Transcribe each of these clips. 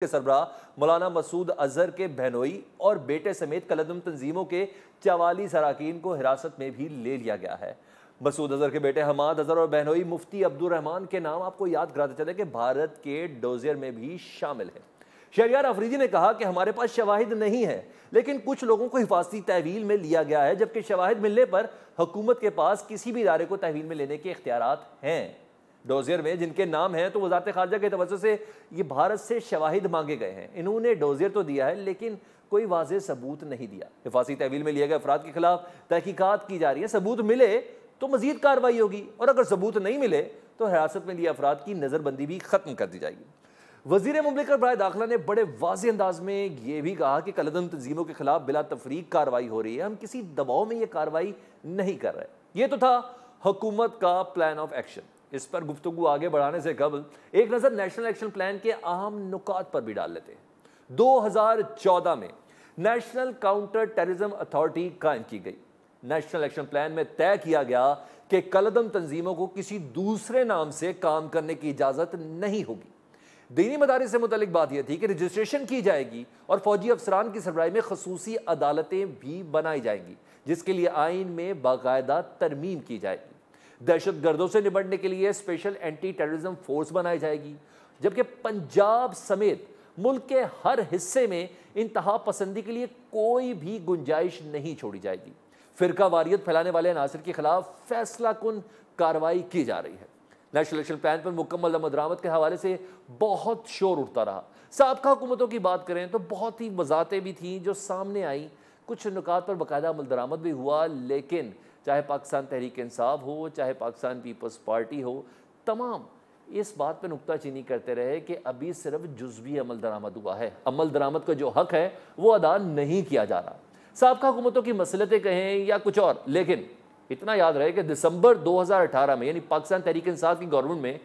के सरबराह मौलाना मसूद अजहर के बहनोई और बेटे समेत कलदम तंजीमों के 44 अरकान को हिरासत में भी ले लिया गया है। मसूद अजहर के बेटे हमाद अजहर और बहनोई मुफ्ती अब्दुल रहमान के नाम आपको याद कराते चले कि भारत के डोजियर में भी शामिल है। शहरियार अफरीदी ने कहा कि हमारे पास शवाहिद नहीं है, लेकिन कुछ लोगों को हिफाजती तहवील में लिया गया है, जबकि शवाहिद मिलने पर हुकूमत के पास किसी भी इदारे को तहवील में लेने के इख्तियारात हैं। डोजियर में जिनके नाम हैं तो वजारत खारजा के तवज्जो से ये भारत से शवाहिद मांगे गए हैं। इन्होंने डोजियर तो दिया है, लेकिन कोई वाज़ेह सबूत नहीं दिया। हिफाजती तहवील में लिए गए अफराद के खिलाफ तहकीकात की जा रही है। सबूत मिले तो मजीद कार्रवाई होगी, और अगर सबूत नहीं मिले तो हिरासत में लिए अफराद की नज़रबंदी भी खत्म कर दी जाएगी। वज़ीर मुमलिकत बराए दाखिला ने बड़े वाज़ेह अंदाज में यह भी कहा कि कलदम तंजीमों के खिलाफ बिला तफरीक कार्रवाई हो रही है। हम किसी दबाव में यह कार्रवाई नहीं कर रहे। ये तो था हुकूमत का प्लान ऑफ एक्शन। इस पर गुफ्तगू आगे बढ़ाने से कबल एक नज़र नेशनल एक्शन प्लान के अहम नुकात पर भी डाल लेते हैं। 2014 में नेशनल काउंटर टेररिज्म अथॉरिटी कायम की गई। नेशनल एक्शन प्लान में तय किया गया कि कलदम तंजीमों को किसी दूसरे नाम से काम करने की इजाज़त नहीं होगी। दीनी मदारिस से मुतल्लिक बात यह थी कि रजिस्ट्रेशन की जाएगी और फौजी अफसरान की सरबराही में खसूसी अदालतें भी बनाई जाएंगी, जिसके लिए आइन में बाकायदा तरमीम की जाएगी। दहशत गर्दों से निपटने के लिए स्पेशल एंटी टेररिज्म फोर्स बनाई जाएगी, जबकि पंजाब समेत मुल्क के हर हिस्से में इंतहा पसंदी के लिए कोई भी गुंजाइश नहीं छोड़ी जाएगी। फिरका वारियत फैलाने वाले अनासर के खिलाफ फैसला कुन कार्रवाई की जा रही है। नेशनल एक्शन प्लान पर मुकम्मल अमल-दरामद के हवाले से बहुत शोर उठता रहा। साबका हुकूमतों की बात करें तो बहुत ही वजाहतें भी थीं जो सामने आई, कुछ नुकात पर बाकायदा अमल-दरामद भी हुआ, लेकिन चाहे पाकिस्तान तहरीक इंसाफ हो, चाहे पाकिस्तान पीपल्स पार्टी हो, तमाम इस बात पर नुक्ताचीनी करते रहे कि अभी सिर्फ जुज़वी अमल दरामद हुआ है। अमल दरामद का जो हक है वो अदा नहीं किया जा रहा। साबका हुकूमतों की मसलतें कहें या कुछ और, लेकिन इतना याद रहे कि दिसंबर 2018 में यानी पाकिस्तान तहरीक इंसाफ की गवर्नमेंट में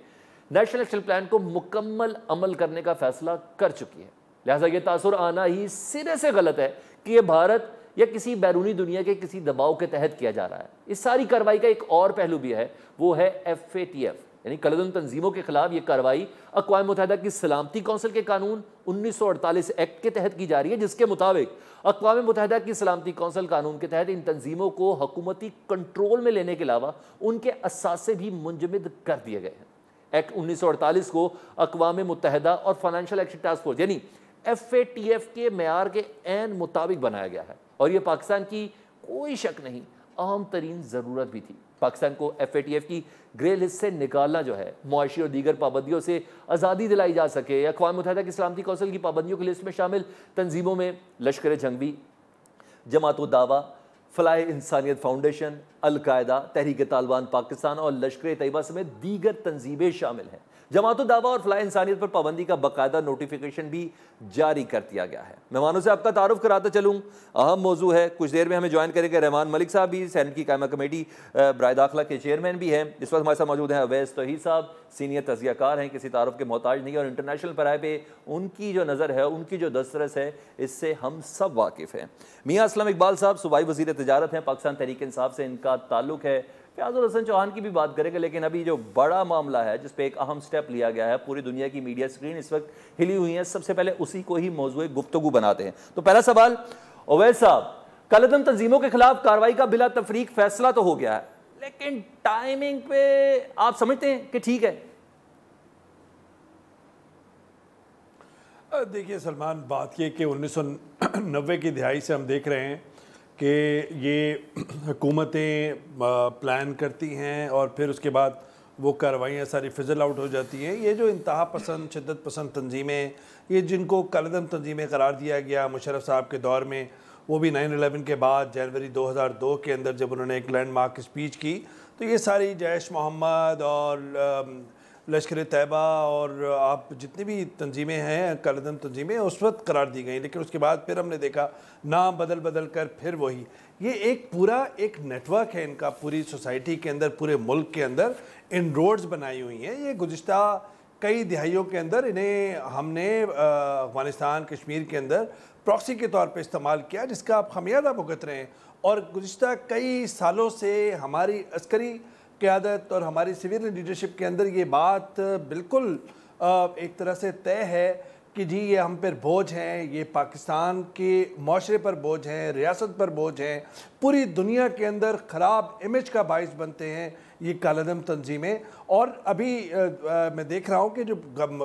नेशनल एक्शन प्लान को मुकम्मल अमल करने का फैसला कर चुकी है। लिहाजा ये तासुर आना ही सिरे से गलत है कि यह भारत या किसी बैरूनी दुनिया के किसी दबाव के तहत किया जा रहा है। इस सारी कार्रवाई का एक और पहलू भी है, वो है FATF यानी कलदम तंजीमों के खिलाफ ये कार्रवाई अक़वाम मुत्तहिदा की सलामती कौंसिल के कानून 1948 एक्ट के तहत की जा रही है, जिसके मुताबिक अक़वाम मुत्तहिदा की सलामती कौंसिल कानून के तहत इन तंजीमों को हुकूमती कंट्रोल में लेने के अलावा उनके असासे भी मुंजमद कर दिए गए हैं। एक्ट 1948 को अक़वाम मुत्तहिदा और फाइनेंशियल एक्शन टास्क फोर्स यानी FATF के मेयार के ऐन मुताबिक बनाया गया है, और यह पाकिस्तान की कोई शक नहीं अहम तरीन ज़रूरत भी थी। पाकिस्तान को FATF की ग्रे लिस्ट से निकालना जो है, मुआशी और दीगर पाबंदियों से आज़ादी दिलाई जा सके। अक़वाम मुत्तहिदा की सलामती कौंसिल की पाबंदियों की लिस्ट में शामिल तंजीमों में लश्कर जंगवी, जमात-उद-दावा, फलाह इंसानियत फाउंडेशन, अल-कायदा, तहरीक तालिबान पाकिस्तान और लश्कर तैयबा समेत दीगर तंजीमें शामिल हैं। जमात-उद-दावा और फलाह इंसानियत पर पाबंदी का बाकायदा नोटिफिकेशन भी जारी कर दिया गया है। मेहमानों से आपका तारुफ कराता चलूँ, अहम मौजू है। कुछ देर में हमें ज्वाइन करेंगे रहमान मलिक साहब, भी सेनेट की कायमा कमेटी बराए दाखिला के चेयरमैन भी हैं। इस वक्त हमारे साथ मौजूद हैं अवैस तौहीद साहब, सीनियर तज़कियाकार हैं, किसी तारुफ के मोहताज नहीं, और इंटरनेशनल पैराए पे उनकी जो नज़र है, उनकी जो दस्तरस है, इससे हम सब वाकिफ़ हैं। मियाँ असलम इकबाल साहब सूबाई वज़ीर तिजारत हैं, पाकिस्तान तहरीक इंसाफ से इनका ताल्लुक है। फयाजुल हसन चौहान की भी बात करेंगे, लेकिन अभी जो बड़ा मामला है जिस पे एक अहम स्टेप लिया गया है, पूरी दुनिया की मीडिया स्क्रीन इस वक्त हिली हुई है, सबसे पहले उसी को ही मौजूद गुफ्तगू बनाते हैं। तो पहला सवाल, अवैस साहब, कलदम तंजीमों के खिलाफ कार्रवाई का बिला तफरीक फैसला तो हो गया है, लेकिन टाइमिंग पे आप समझते हैं कि ठीक है? देखिए सलमान, बात ये कि 1990 की दिहाई से हम देख रहे हैं कि ये हुकूमतें प्लान करती हैं और फिर उसके बाद वो कार्रवाइयाँ सारी फिजल आउट हो जाती हैं। ये जो इंतहा पसंद, शिद्दत पसंद तंजीमें, ये जिनको कलदम तंजीमें करार दिया गया मुशर्रफ साहब के दौर में, वो भी 9/11 के बाद जनवरी 2002 के अंदर जब उन्होंने एक लैंडमार्क स्पीच की, तो ये सारी जैश मोहम्मद और लश्कर तैयबा और आप जितनी भी तंजीमें हैं, कलदम तंजीमें, उस वक्त करार दी गई। लेकिन उसके बाद फिर हमने देखा नाम बदल बदल कर फिर वही, ये एक पूरा एक नेटवर्क है इनका, पूरी सोसाइटी के अंदर, पूरे मुल्क के अंदर इन रोड्स बनाई हुई हैं। ये गुज़िश्ता कई दिहाइयों के अंदर इन्हें हमने अफ़गानिस्तान, कश्मीर के अंदर प्रॉक्सी के तौर पे इस्तेमाल किया, जिसका आप खमियाजा भुगत रहे हैं। और गुज़िश्ता कई सालों से हमारी अस्करी क़यादत और हमारी सिविल लीडरशिप के अंदर ये बात बिल्कुल एक तरह से तय है कि जी ये हम पर बोझ हैं, ये पाकिस्तान के माशरे पर बोझ हैं, रियासत पर बोझ हैं, पूरी दुनिया के अंदर ख़राब इमेज का बाइस बनते हैं ये कालादम तंजीमें। और अभी मैं देख रहा हूँ कि जो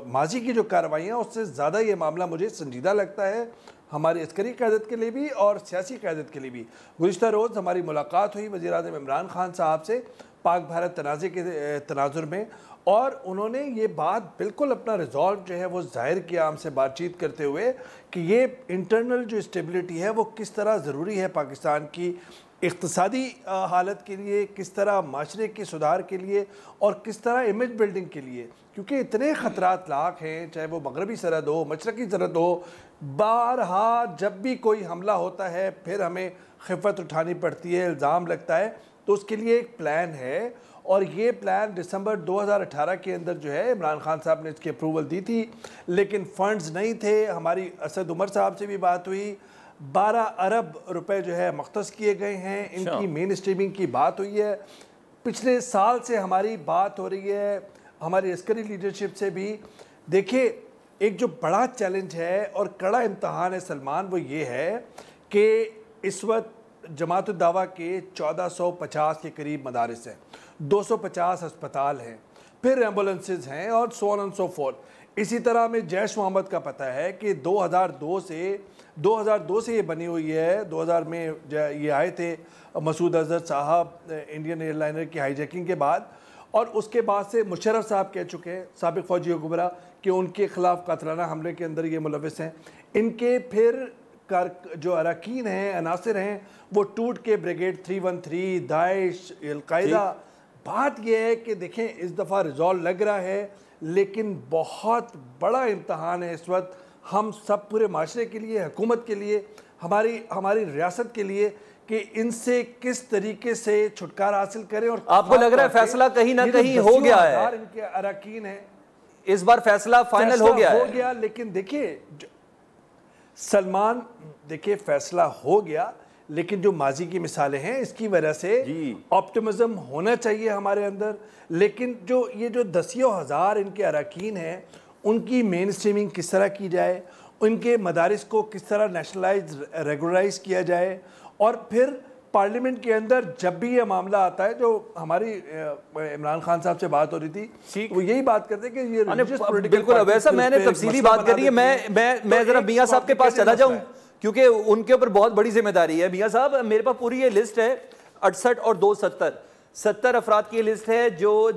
माजी की जो कार्रवाइयाँ उससे ज़्यादा ये मामला मुझे संजीदा लगता है, हमारी अस्करी क़यादत के लिए भी और सियासी क़यादत के लिए भी। गुज़िश्ता रोज़ हमारी मुलाकात हुई वज़ीर-ए-आज़म इमरान खान साहब से पाक भारत तनाज़े के तनाजुर में, और उन्होंने ये बात बिल्कुल अपना रिजॉल्व जो है वो ज़ाहिर किया हमसे बातचीत करते हुए कि ये इंटरनल जो स्टेबिलिटी है वो किस तरह ज़रूरी है पाकिस्तान की इक़्तिसादी हालत के लिए, किस तरह माशरे के सुधार के लिए और किस तरह इमेज बिल्डिंग के लिए, क्योंकि इतने ख़तरात लाक हैं, चाहे वो मगरबी सरहद हो, मशरक़ी सरहद हो। बारहा जब भी कोई हमला होता है फिर हमें खिफ़त उठानी पड़ती है, इल्ज़ाम लगता है, तो उसके लिए एक प्लान है। और ये प्लान दिसंबर 2018 के अंदर जो है इमरान खान साहब ने इसकी अप्रूवल दी थी, लेकिन फ़ंड्स नहीं थे। हमारी असद उमर साहब से भी बात हुई, 12 अरब रुपए जो है मख्तस किए गए हैं, इनकी मेन स्ट्रीमिंग की बात हुई है। पिछले साल से हमारी बात हो रही है हमारी अस्करी लीडरशिप से भी। देखिए, एक जो बड़ा चैलेंज है और कड़ा इम्तहान है सलमान, वो ये है कि इस वक्त जमात उद-दावा के 1450 के करीब मदारिस हैं, 250 अस्पताल हैं, फिर एम्बुलेंसेज हैं और so on and so fourth. इसी तरह में जैश मोहम्मद का पता है कि 2002 से ये बनी हुई है। 2000 में ये आए थे मसूद अजहर साहब इंडियन एयरलाइनर की हाईजैकिंग के बाद, और उसके बाद से मुशर्रफ साहब कह चुके हैं, साबिक फौजी हुक्मरां, कि उनके ख़िलाफ़ कातलाना हमले के अंदर ये मुलविस हैं। इनके फिर जो अरकान हैं, अनासिर हैं, वो टूट के ब्रिगेड 313, दाइश, अल-कायदा। बात यह है कि देखें इस दफ़ा रिजॉल्व लग रहा है, लेकिन बहुत बड़ा इम्तहान है इस वक्त हम सब पूरे माशरे के लिए, हुकूमत के लिए, हमारी रियासत के लिए, कि इनसे किस तरीके से छुटकारा हासिल करें। और आपको लग रहा है फैसला कहीं ना कहीं हो गया है? इनके अरकान है, इस बार फैसला फाइनल हो गया। लेकिन देखिए सलमान, देखिए फैसला हो गया, लेकिन जो माजी की मिसालें हैं इसकी वजह से ऑप्टिमिज्म होना चाहिए हमारे अंदर। लेकिन ये जो दसियों हज़ार इनके अरकान हैं, उनकी मेन स्ट्रीमिंग किस तरह की जाए, उनके मदारिस को किस तरह नेशनलाइज रेगुलराइज किया जाए, और फिर पार्लियामेंट के अंदर जब भी ये मामला आता है, जो हमारी इमरान खान साहब से बात हो रही थी, वो यही बात करते हैं कि ये बिल्कुल वैसा मैंने तफसीली बात करी है। मैं जरा मियां साहब के पास चला जाऊं, क्योंकि उनके ऊपर बहुत बड़ी जिम्मेदारी है। मियां साहब, मेरे पास पूरी ये लिस्ट है, 68 और 2 70 अफराद की लिस्ट है जो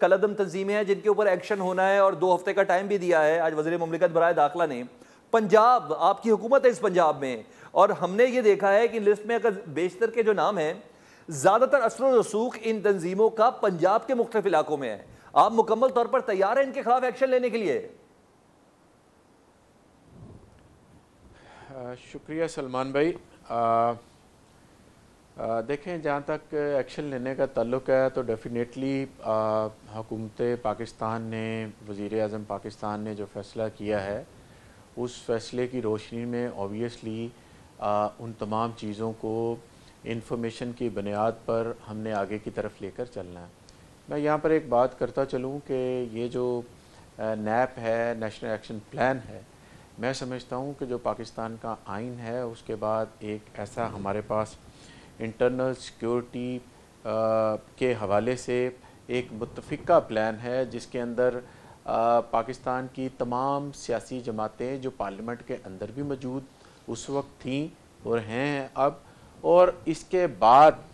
कलदम तंजीमें हैं जिनके ऊपर एक्शन होना है, और 2 हफ्ते का टाइम भी दिया है आज वज़ीर मुमलिकत बराए दाखिला ने। पंजाब, आपकी हुकूमत है इस पंजाब में, और हमने ये देखा है कि लिस्ट में अगर बेशतर के जो नाम हैं, ज़्यादातर असर व रसूख इन तंजीमों का पंजाब के मुख्तलिफ इलाकों में है। आप मुकम्मल तौर पर तैयार हैं इनके खिलाफ एक्शन लेने के लिए? शुक्रिया सलमान भाई। देखें, जहाँ तक एक्शन लेने का ताल्लुक़ है तो डेफिनेटली हुकूमत पाकिस्तान ने, वज़ीर-ए-आज़म पाकिस्तान ने जो फ़ैसला किया है, उस फ़ैसले की रोशनी में ऑब्वियसली उन तमाम चीज़ों को इंफॉर्मेशन की बुनियाद पर हमने आगे की तरफ लेकर चलना है। मैं यहाँ पर एक बात करता चलूँ कि ये जो नैप है, नेशनल एक्शन प्लान है, मैं समझता हूँ कि जो पाकिस्तान का आइन है उसके बाद एक ऐसा हमारे पास इंटरनल सिक्योरिटी के हवाले से एक मुत्तफ़िका प्लान है, जिसके अंदर पाकिस्तान की तमाम सियासी जमातें जो पार्लियामेंट के अंदर भी मौजूद उस वक्त थीं और हैं अब, और इसके बाद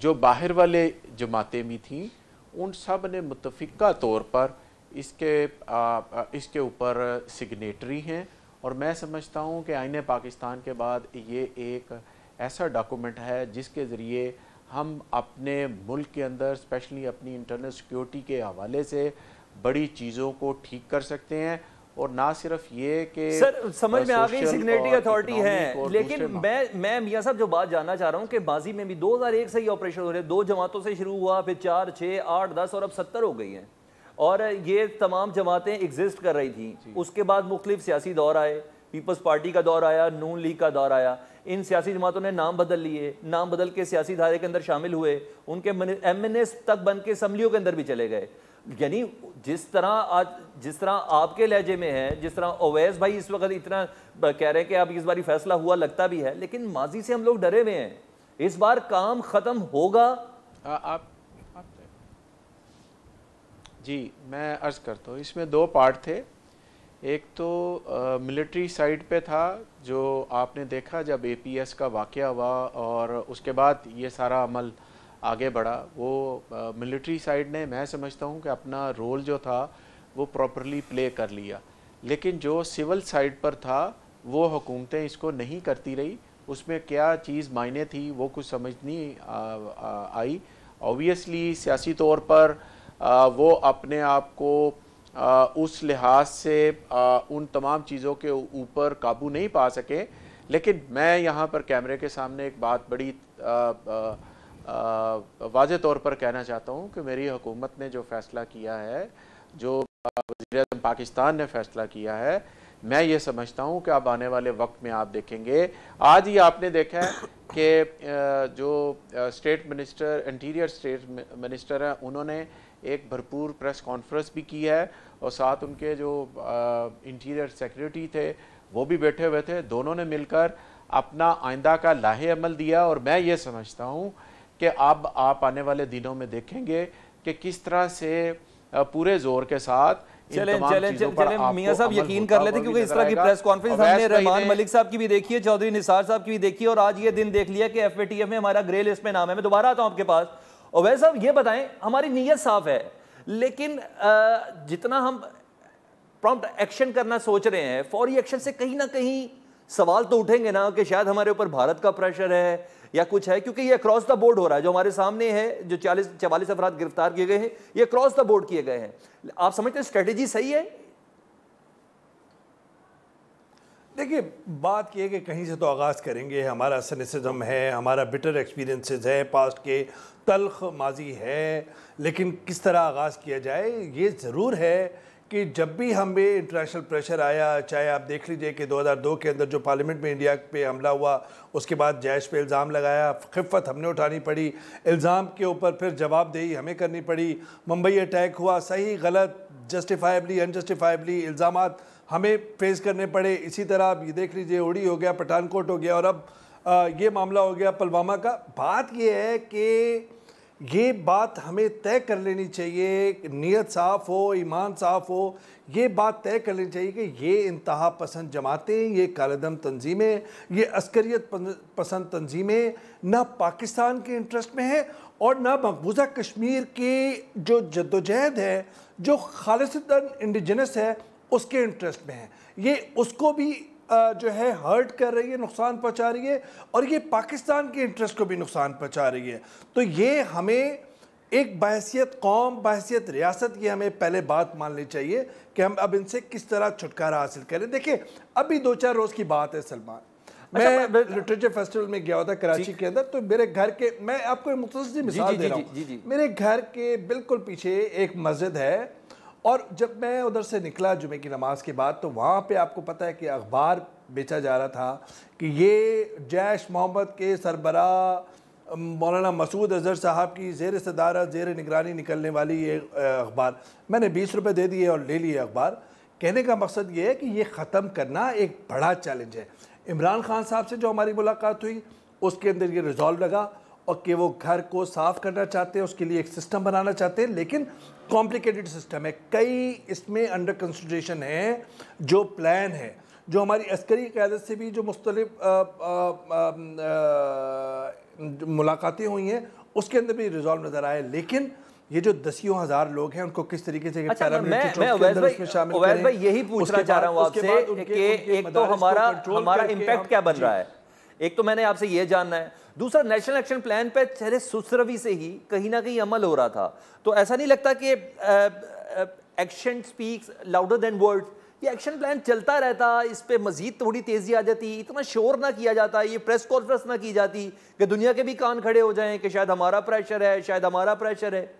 जो बाहर वाले जमातें भी थीं, उन सब ने मुत्तफ़िका तौर पर इसके ऊपर सिग्नेटरी हैं। और मैं समझता हूँ कि आईन पाकिस्तान के बाद ये एक ऐसा डॉक्यूमेंट है जिसके ज़रिए हम अपने मुल्क के अंदर स्पेशली अपनी इंटरनल सिक्योरिटी के हवाले से बड़ी चीज़ों को ठीक कर सकते हैं। और ना सिर्फ ये कि सर समझ में आ गई सिग्नेटरी अथॉरिटी है, लेकिन मैं मियां साहब जो बात जानना चाह रहा हूँ कि माजी में भी 2001 से ही ऑपरेशन हो रहे हैं, 2 जमातों से शुरू हुआ, फिर 4, 6, 8, 10 और अब 70 हो गई हैं, और ये तमाम जमातें एग्जिस्ट कर रही थी। उसके बाद मुख्तलिफ सियासी दौर आए, पीपल्स पार्टी का दौर आया, नून लीग का दौर आया, इन सियासी जमातों ने नाम बदल लिए, नाम बदल के सियासी धारे के अंदर शामिल हुए, उनके MNS तक बन के असम्बलियों के अंदर भी चले गए। यानी जिस तरह आपके लहजे में है, जिस तरह ओवैस भाई इस वक्त इतना कह रहे हैं कि अब इस बार फैसला हुआ, लगता भी है, लेकिन माजी से हम लोग डरे हुए हैं। इस बार काम खत्म होगा? आप जी, मैं अर्ज़ करता हूँ, इसमें दो पार्ट थे। एक तो मिलिट्री साइड पे था, जो आपने देखा जब APS का वाक़या हुआ और उसके बाद ये सारा अमल आगे बढ़ा, वो मिलिट्री साइड ने, मैं समझता हूँ कि अपना रोल जो था वो प्रॉपरली प्ले कर लिया। लेकिन जो सिविल साइड पर था वो हुकूमतें इसको नहीं करती रही, उसमें क्या चीज़ मायने थी वो कुछ समझ नहीं आई। ऑब्वियसली सियासी तौर पर वो अपने आप को उस लिहाज से उन तमाम चीज़ों के ऊपर काबू नहीं पा सके। लेकिन मैं यहाँ पर कैमरे के सामने एक बात बड़ी वाज़े तौर पर कहना चाहता हूँ कि मेरी हुकूमत ने जो फ़ैसला किया है, जो वज़ीर-ए-आज़म पाकिस्तान ने फ़ैसला किया है, मैं ये समझता हूँ कि अब आने वाले वक्त में आप देखेंगे, आज ही आपने देखा है कि जो state minister, interior state minister हैं, उन्होंने एक भरपूर प्रेस कॉन्फ्रेंस भी की है और साथ उनके जो इंटीरियर सेक्रेटरी थे वो भी बैठे हुए थे। दोनों ने मिलकर अपना आइंदा का लाहे अमल दिया और मैं ये समझता हूँ कि अब आप आने वाले दिनों में देखेंगे कि किस तरह से पूरे जोर के साथ चलें मियां साहब यकीन कर लेते, क्योंकि इस तरह की प्रेस कॉन्फ्रेंस हमने रहमान मलिक साहब की भी देखी है, चौधरी निसार साहब की भी देखी है, और आज ये दिन देख लिया कि FATF में हमारा ग्रे लिस्ट में नाम है। मैं दोबारा आता हूं आपके पास। और वैसे साहब ये बताएं, हमारी नीयत साफ है, लेकिन जितना हम प्रॉम्प्ट एक्शन करना सोच रहे हैं, फौरी एक्शन से कहीं ना कहीं सवाल तो उठेंगे ना कि शायद हमारे ऊपर भारत का प्रेशर है या कुछ है, क्योंकि ये अक्रॉस द बोर्ड हो रहा है। जो हमारे सामने है, जो 44 अफराद गिरफ्तार किए गए हैं, ये अक्रॉस द बोर्ड किए गए हैं। आप समझते हैं स्ट्रेटेजी सही है? देखिए, बात यह कि कहीं से तो आगाज़ करेंगे। हमारा सिनिसिज्म है, हमारा बिटर एक्सपीरियंसेस है, पास्ट के तल्ख माजी है, लेकिन किस तरह आगाज़ किया जाए, ये ज़रूर है कि जब भी हमें इंटरनेशनल प्रेशर आया, चाहे आप देख लीजिए कि 2002 के अंदर जो पार्लियामेंट में इंडिया पे हमला हुआ, उसके बाद जैश पे इल्ज़ाम लगाया, खिफ़त हमने उठानी पड़ी, इल्ज़ाम के ऊपर फिर जवाबदेही हमें करनी पड़ी। मुंबई अटैक हुआ, सही गलत, जस्टिफाइबली अनजस्टिफाइबली इल्ज़ामात हमें फेस करने पड़े। इसी तरह आप ये देख लीजिए, उड़ी हो गया, पठानकोट हो गया, और अब ये मामला हो गया पुलवामा का। बात ये है कि ये बात हमें तय कर लेनी चाहिए, नीयत साफ़ हो, ईमान साफ़ हो, ये बात तय कर लेनी चाहिए कि ये इंतहा पसंद जमातें, ये कालेदम तंजीमें, ये अस्करियत पसंद तंजीमें ना पाकिस्तान के इंटरेस्ट में है और ना मकबूजा कश्मीर की जो जद्दोजहद है, जो खालिसतन इंडिजिनस है, उसके इंटरेस्ट में है। ये उसको भी जो है हर्ट कर रही है, नुकसान पहुंचा रही है, और ये पाकिस्तान के इंटरेस्ट को भी नुकसान पहुंचा रही है। तो ये हमें एक बहैसियत कौम, बहैसियत रियासत, ये हमें पहले बात मान लेनी चाहिए कि हम अब इनसे किस तरह छुटकारा हासिल करें। देखिए, अभी 2-4 रोज़ की बात है सलमान, मैं लिटरेचर फेस्टिवल में गया था कराची के अंदर, तो मेरे घर के, मैं आपको एक मुख्तसर मिसाल दे रहा हूँ, मेरे घर के बिल्कुल पीछे एक मस्जिद है, और जब मैं उधर से निकला जुमे की नमाज के बाद, तो वहाँ पे आपको पता है कि अखबार बेचा जा रहा था कि ये जैश मोहम्मद के सरबराह मौलाना मसूद अजहर साहब की ज़ेर सदारत, ज़ेर निगरानी निकलने वाली ये अखबार। मैंने 20 रुपये दे दिए और ले लिए अखबार। कहने का मकसद ये है कि ये ख़त्म करना एक बड़ा चैलेंज है। इमरान खान साहब से जो हमारी मुलाकात हुई, उसके अंदर ये रिजॉल्व लगा और कि वो घर को साफ़ करना चाहते हैं, उसके लिए एक सिस्टम बनाना चाहते हैं, लेकिन कॉम्प्लिकेटेड सिस्टम है। कई इसमें अंडर कंसिडरेशन है, जो प्लान है, जो हमारी अस्करी क़यादत से भी जो मुख्तलिफ मुलाकातें हुई हैं, उसके अंदर भी रिजॉल्व नज़र आए। लेकिन ये जो दसियों हज़ार लोग हैं, उनको किस तरीके से मैं यही पूछना चाह रहा हूँ आपसे कि एक तो हमारा इम्पैक्ट क्या बन रहा है, एक तो मैंने आपसे ये जानना है, दूसरा नेशनल एक्शन प्लान पे चेहरे सुसरवी से ही कहीं ना कहीं अमल हो रहा था। तो ऐसा नहीं लगता कि action speaks louder than words? ये एक्शन प्लान चलता रहता, इस पे मजीद थोड़ी तेजी आ जाती, इतना शोर ना किया जाता, ये प्रेस कॉन्फ्रेंस ना की जाती कि दुनिया के भी कान खड़े हो जाएं कि शायद हमारा प्रेशर है, शायद हमारा प्रेशर है।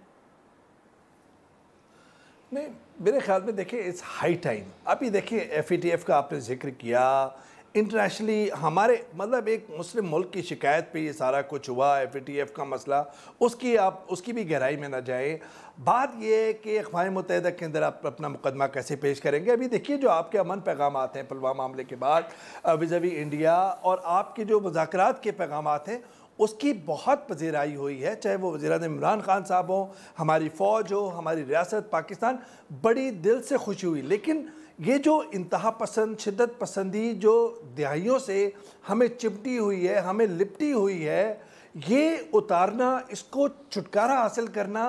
नहीं, मेरे ख्याल में देखिए, इट्स हाई टाइम। अभी देखिए, FATF का आपने जिक्र किया, इंटरनेशनली हमारे मतलब एक मुस्लिम मुल्क की शिकायत पे ये सारा कुछ हुआ, FATF का मसला, उसकी भी गहराई में ना जाए। बात ये है कि अक़वाम मुत्तहिदा के अंदर आप अपना मुकदमा कैसे पेश करेंगे। अभी देखिए जो आपके अमन पैगाम आते हैं पुलवामा मामले के बाद विज़ावी इंडिया, और आपके जो मुज़ाकरात के पैगाम हैं उसकी बहुत पजीराई हुई है, चाहे वो वज़ीर-ए-आज़म इमरान खान साहब हो, हमारी फ़ौज हो, हमारी रियासत पाकिस्तान, बड़ी दिल से खुशी हुई। लेकिन ये जो इंतहा पसंद, शिद्दत पसंदी जो दिहाइयों से हमें चिपटी हुई है, हमें लिपटी हुई है, ये उतारना, इसको छुटकारा हासिल करना,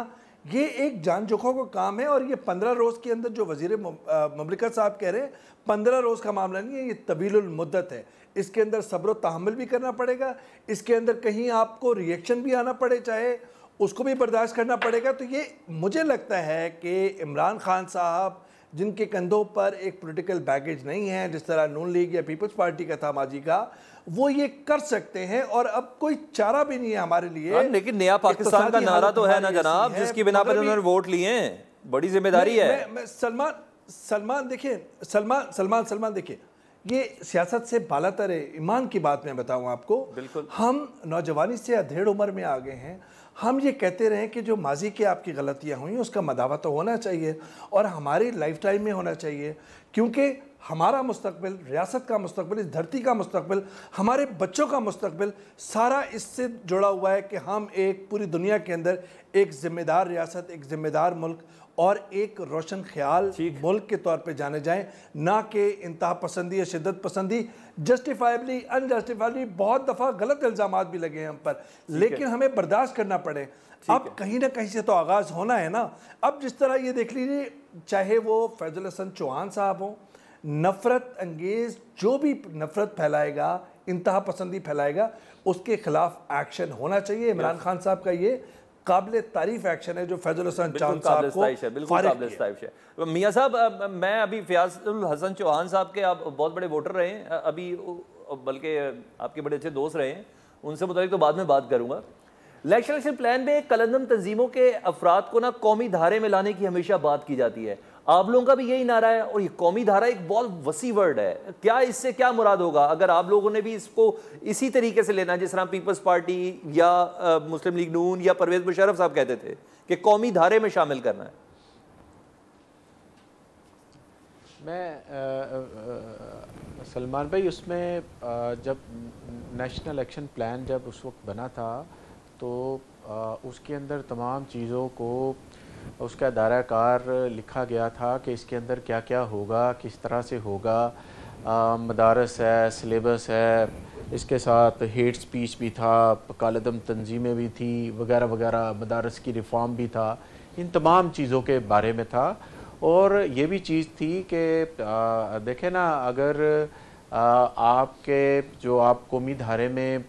ये एक जान जोखों का काम है। और ये 15 रोज़ के अंदर जो वज़ीर मुमलिकत साहब कह रहे हैं, 15 रोज़ का मामला नहीं है, ये तवीलुल मुद्दत है। इसके अंदर सब्र तहम्मुल भी करना पड़ेगा, इसके अंदर कहीं आपको रिएक्शन भी आना पड़े, चाहे उसको भी बर्दाश्त करना पड़ेगा। तो ये मुझे लगता है कि इमरान खान साहब जिनके कंधों पर एक पॉलिटिकल बैगेज नहीं है, जिस तरह नून लीग या पीपल्स पार्टी का था माजी का, वो ये कर सकते हैं। और अब कोई चारा भी नहीं है हमारे लिए। लेकिन नया पाकिस्तान का नारा तो है ना जनाब, जिसकी बिना पर उन्होंने वोट लिए हैं, बड़ी जिम्मेदारी है। सलमान देखिए, सलमान देखिए, ये सियासत से बालातर है। ईमान की बात मैं बताऊं आपको, बिल्कुल हम नौजवानी से अधेड़ उम्र में आ गए हैं। हम ये कहते रहे कि जो माजी की आपकी गलतियां हुई उसका मदावा तो होना चाहिए और हमारी लाइफ टाइम में होना चाहिए, क्योंकि हमारा मुस्तकबिल, रियासत का मुस्तकबिल, इस धरती का मुस्तकबिल, हमारे बच्चों का मुस्तकबिल सारा इससे जुड़ा हुआ है कि हम एक पूरी दुनिया के अंदर एक ज़िम्मेदार रियासत, एक ज़िम्मेदार मुल्क और एक रोशन ख्याल मुल्क के तौर पे जाने जाएं, ना कि इंतहा पसंदी या शिद्दत पसंदी। जस्टिफाइबली, अनजस्टिफाइबली बहुत दफ़ा गलत इल्ज़ामात भी लगे हैं हम पर, लेकिन हमें बर्दाश्त करना पड़े। अब कहीं ना कहीं से तो आगाज़ होना है ना। अब जिस तरह ये देख लीजिए, चाहे वो फैज़ल हसन चौहान साहब हों, नफ़रत अंगेज़ जो भी नफ़रत फैलाएगा, इंतहा पसंदी फैलाएगा, उसके खिलाफ एक्शन होना चाहिए। इमरान खान साहब का ये काबिल तारीफ एक्शन है जो फैज़ल हसन चौहान साहब को, बिल्कुल काबिल तारीफ है। मियाँ साहब, मैं अभी फैज़ल हसन चौहान साहब के आप बहुत बड़े वोटर रहे हैं, अभी बल्कि आपके बड़े अच्छे दोस्त रहे हैं, उनसे मुताबिक तो बाद में बात करूँगा। इलेक्शन प्लान में कलंदम तंजीमों के अफराद को ना कौमी धारे में लाने की हमेशा बात की जाती है, आप लोगों का भी यही नारा है, और ये कौमी धारा एक बहुत वसी वर्ड है। क्या इससे क्या मुराद होगा अगर आप लोगों ने भी इसको इसी तरीके से लेना, जिस तरह पीपल्स पार्टी या मुस्लिम लीग नून या परवेज मुशर्रफ साहब कहते थे कि कौमी धारे में शामिल करना है? मैं सलमान भाई, उसमें जब नेशनल एक्शन प्लान जब उस वक्त बना था तो उसके अंदर तमाम चीज़ों को उसका दायरा कार लिखा गया था कि इसके अंदर क्या क्या होगा, किस तरह से होगा। मदारस है, सिलेबस है, इसके साथ हेट स्पीच भी था, कालदम तंजीमें भी थी, वगैरह वगैरह, मदारस की रिफॉर्म भी था, इन तमाम चीज़ों के बारे में था। और ये भी चीज़ थी कि देखें ना, अगर आपके जो आप कौमी धारे में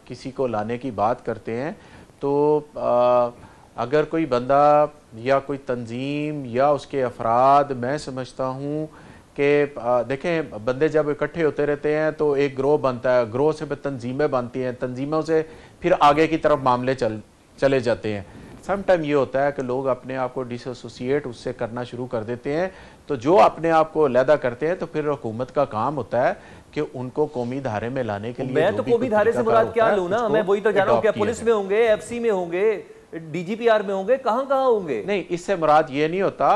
किसी को लाने की बात करते हैं तो अगर कोई बंदा या कोई तंजीम या उसके अफराद, मैं समझता हूँ कि देखें, बंदे जब इकट्ठे होते रहते हैं तो एक ग्रोह बनता है, ग्रोह से तंजीमें बनती हैं, तंजीमों से फिर आगे की तरफ मामले चले जाते हैं। सम टाइम ये होता है कि लोग अपने आप को डिसोसिएट उससे करना शुरू कर देते हैं, तो जो अपने आप को अलहदा करते हैं तो फिर हुकूमत का काम होता है कि उनको कौमी धारे में लाने के लिए। मैं तो कौमी धारे से मुराद क्या लूँ ना, मैं वही तो जान रहा हूँ, क्या पुलिस में होंगे, FC में होंगे, DGPR में होंगे, कहाँ होंगे? नहीं, इससे मुराद ये नहीं होता।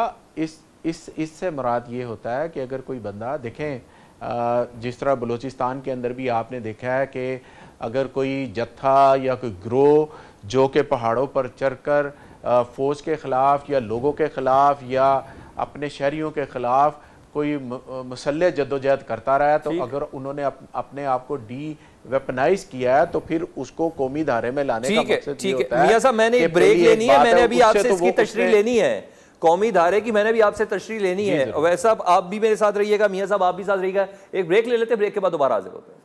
इससे मुराद ये होता है कि अगर कोई बंदा, देखें जिस तरह बलूचिस्तान के अंदर भी आपने देखा है कि अगर कोई जत्था या कोई ग्रोह जो कि पहाड़ों पर चढ़कर फौज के ख़िलाफ़ या लोगों के ख़िलाफ़ या अपने शहरियों के ख़िलाफ़ कोई मुसल्लह जद्दोजहद करता रहा है, तो अगर उन्होंने अपने आप को वेपनाइज किया है तो फिर उसको कौमी धारे में लाने का मकसद ये होता है। मियां साहब, मैंने ब्रेक लेनी है, मैंने अभी आपसे इसकी तशरीह लेनी है, कौमी धारे की मैंने भी आपसे तशरीह लेनी है। वैसा आप भी मेरे साथ रहिएगा, मियां साहब आप भी साथ रहिएगा। एक ब्रेक ले लेते हैं, ब्रेक के बाद दोबारा हाजिर होते हैं।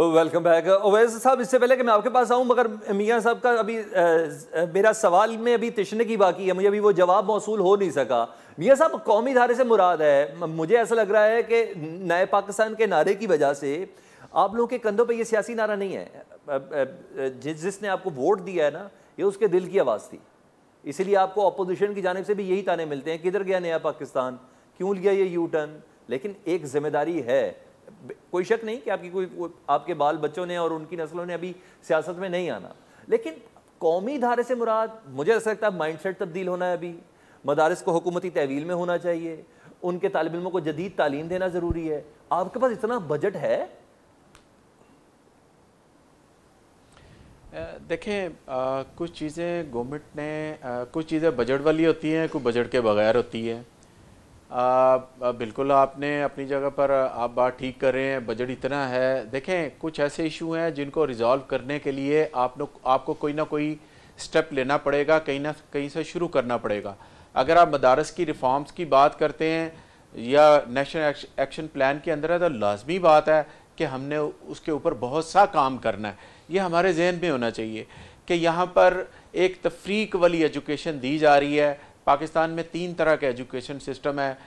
Welcome back. ओवैस साहब, इससे पहले कि मैं आपके पास आऊँ, मगर मियां साहब का अभी मेरा सवाल में अभी तशनीकी बाकी है, मुझे अभी वो जवाब मौसूल हो नहीं सका। मियां साहब, कौमी धारे से मुराद है, मुझे ऐसा लग रहा है कि नए पाकिस्तान के नारे की वजह से आप लोगों के कंधों पे ये सियासी नारा नहीं है, जिसने आपको वोट दिया है ना, ये उसके दिल की आवाज़ थी, इसीलिए आपको अपोजिशन की जानिब से भी यही ताने मिलते हैं, किधर गया नया पाकिस्तान, क्यों लिया ये यू टर्न। लेकिन एक जिम्मेदारी है, कोई शक नहीं कि आपके बाल बच्चों ने और उनकी नस्लों ने अभी सियासत में नहीं आना, लेकिन कौमी धारे से मुराद मुझे ऐसा लगता है माइंडसेट तब्दील होना है। अभी मदारिस को हुकूमती तहवील में होना चाहिए, उनके तालिब इल्मों को जदीद तालीम देना ज़रूरी है। आपके पास इतना बजट है? देखें, कुछ चीज़ें गवर्नमेंट ने कुछ चीज़ें बजट वाली होती हैं, कुछ बजट के बगैर होती हैं। बिल्कुल आपने अपनी जगह पर आप बात ठीक कर रहे हैं, बजट इतना है। देखें, कुछ ऐसे इशू हैं जिनको रिजॉल्व करने के लिए आपको कोई ना कोई स्टेप लेना पड़ेगा, कहीं ना कहीं से शुरू करना पड़ेगा। अगर आप मदारस की रिफॉर्म्स की बात करते हैं या नेशनल एक्शन प्लान के अंदर है, तो लाजमी बात है कि हमने उसके ऊपर बहुत सा काम करना है। ये हमारे जहन में होना चाहिए कि यहाँ पर एक तफरीक वाली एजुकेशन दी जा रही है। पाकिस्तान में 3 तरह का एजुकेशन सिस्टम है,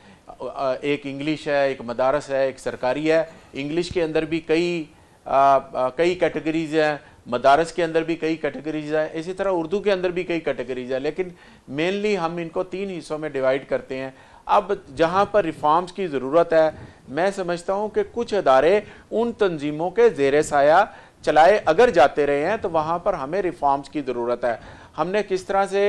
एक इंग्लिश है, एक मदारस है, एक सरकारी है। इंग्लिश के अंदर भी कई कैटेगरीज हैं, मदारस के अंदर भी कई कैटेगरीज हैं, इसी तरह उर्दू के अंदर भी कई कैटेगरीज हैं, लेकिन मेनली हम इनको 3 हिस्सों में डिवाइड करते हैं। अब जहाँ पर रिफॉर्म्स की ज़रूरत है, मैं समझता हूँ कि कुछ अदारे उन तंजीमों के ज़ेरे साया चलाए अगर जाते रहे हैं तो वहाँ पर हमें रिफॉर्म्स की ज़रूरत है। हमने किस तरह से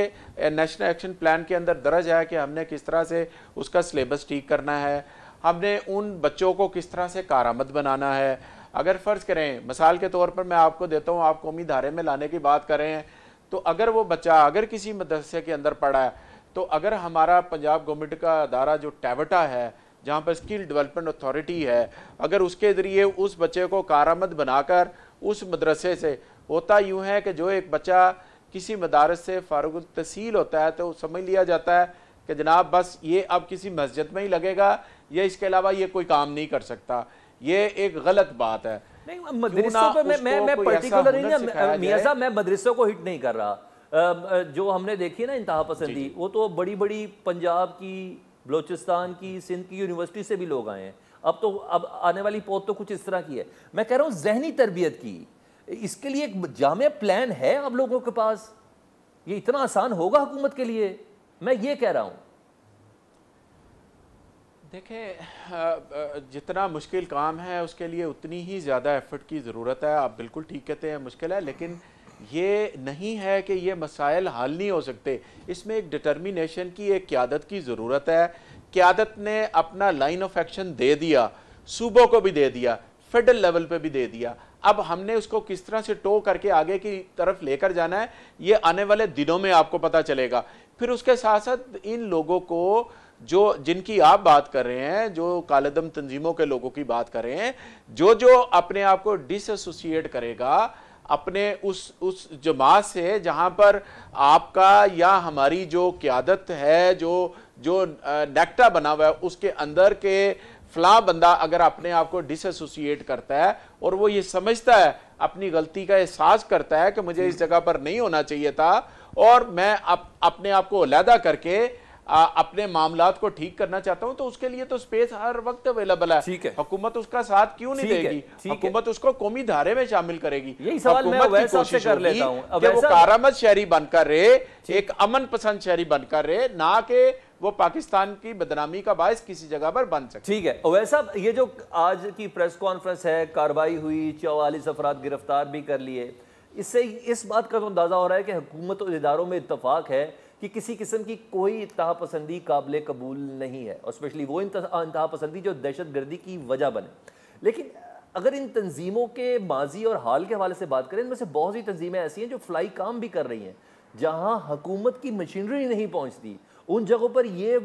नेशनल एक्शन प्लान के अंदर दर्ज है कि हमने किस तरह से उसका सिलेबस ठीक करना है, हमने उन बच्चों को किस तरह से कारआमद बनाना है। अगर फ़र्ज़ करें, मिसाल के तौर पर मैं आपको देता हूँ, आप कौमी धारे में लाने की बात कर रहे हैं, तो अगर वो बच्चा अगर किसी मदरसे के अंदर पढ़ा है, तो अगर हमारा पंजाब गवर्नमेंट का अदारा जो टैवटा है, जहाँ पर स्किल डेवलपमेंट अथॉरिटी है, अगर उसके ज़रिए उस बच्चे को कारआमद बनाकर उस मदरसे से, होता यूँ है कि जो एक बच्चा किसी मदारस से फारुग तहसील होता है तो समझ लिया जाता है कि जनाब बस ये अब किसी मस्जिद में ही लगेगा, या इसके अलावा ये कोई काम नहीं कर सकता। ये एक गलत बात है। नहीं, मदरसों पे मैं पर्टिकुलर मियां साहब, मैं मदरसों को हिट नहीं कर रहा। जो हमने देखी ना इंतहा पसंदी, वो तो बड़ी बड़ी पंजाब की, बलोचिस्तान की, सिंध की यूनिवर्सिटी से भी लोग आए हैं। अब आने वाली पौध तो कुछ इस तरह की है। मैं कह रहा हूँ जहनी तरबियत की, इसके लिए एक जामे प्लान है आप लोगों के पास? ये इतना आसान होगा हुकूमत के लिए? मैं ये कह रहा हूँ। देखें, जितना मुश्किल काम है उसके लिए उतनी ही ज़्यादा एफर्ट की ज़रूरत है। आप बिल्कुल ठीक कहते हैं, मुश्किल है, लेकिन ये नहीं है कि ये मसाइल हल नहीं हो सकते। इसमें एक डिटर्मिनेशन की, एक क़यादत की ज़रूरत है। क़यादत ने अपना लाइन ऑफ एक्शन दे दिया, सूबों को भी दे दिया, फेडरल लेवल पे भी दे दिया। अब हमने उसको किस तरह से टो करके आगे की तरफ लेकर जाना है, ये आने वाले दिनों में आपको पता चलेगा। फिर उसके साथ साथ इन लोगों को जिनकी आप बात कर रहे हैं, जो कालेदम तंजीमों के लोगों की बात कर रहे हैं, जो अपने आप को डिसएसोसिएट करेगा अपने उस जमात से जहां पर आपका या हमारी जो क़यादत है, जो नेक्टा बना हुआ है, उसके अंदर के फला बंदा अगर अपने आप को डिसएसोसिएट करता है और वो ये समझता है, अपनी गलती का एहसास करता है कि मुझे इस जगह पर नहीं होना चाहिए था और मैं अपने आप को अलहदा करके अपने मामलात को ठीक करना चाहता हूं, तो उसके लिए तो स्पेस हर वक्त अवेलेबल है। हुकूमत उसका साथ क्यों नहीं देगी? हुकूमत उसको कौमी धारे में शामिल करेगी। यही सवाल मैं अवैस साहब से कर लेता हूं कि वो कारआमद शहरी बनकर रहे, एक अमन पसंद शहरी बनकर रहे, ना कि वो पाकिस्तान की बदनामी का बायस किसी जगह पर बन सकते। ठीक है अवैस साहब, ये जो आज की प्रेस कॉन्फ्रेंस है, कार्रवाई हुई, 44 अफराद गिरफ्तार भी कर लिए, इससे इस बात का तो अंदाजा हो रहा है कि हुकूमत और इदारों में इत्तफाक है कि किसी किस्म की कोई इंतहा पसंदी काबिल कबूल नहीं है, और स्पेशली वो इंतहा पसंदी जो दहशत गर्दी की वजह बने। लेकिन अगर इन तंजीमों के माजी और हाल के हवाले से बात करें, इनमें से बहुत सी तंजीमें ऐसी हैं जो फ्लाई काम भी कर रही हैं, जहां हुकूमत की मशीनरी नहीं पहुंचती, उन जगहों पर ये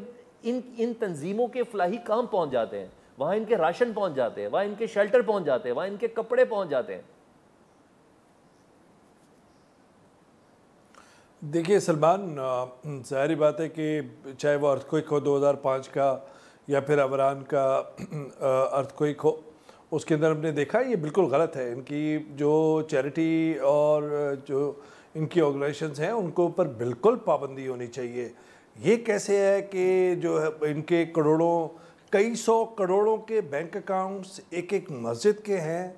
इन तंजीमों के फलाही काम पहुंच जाते हैं, वहां इनके राशन पहुंच जाते हैं, वहां इनके शेल्टर पहुंच जाते हैं, वहां इनके कपड़े पहुंच जाते हैं। देखिए सलमान, ज़ाहिर बात है कि चाहे वो अर्थक्वेक हो 2005 का या फिर अवरान का अर्थक्वेक हो, उसके अंदर हमने देखा ये बिल्कुल गलत है। इनकी जो चैरिटी और जो इनकी ऑर्गेनाइजेशंस हैं उनको ऊपर बिल्कुल पाबंदी होनी चाहिए। ये कैसे है कि जो है इनके करोड़ों, कई सौ करोड़ों के बैंक अकाउंट्स एक एक मस्जिद के हैं,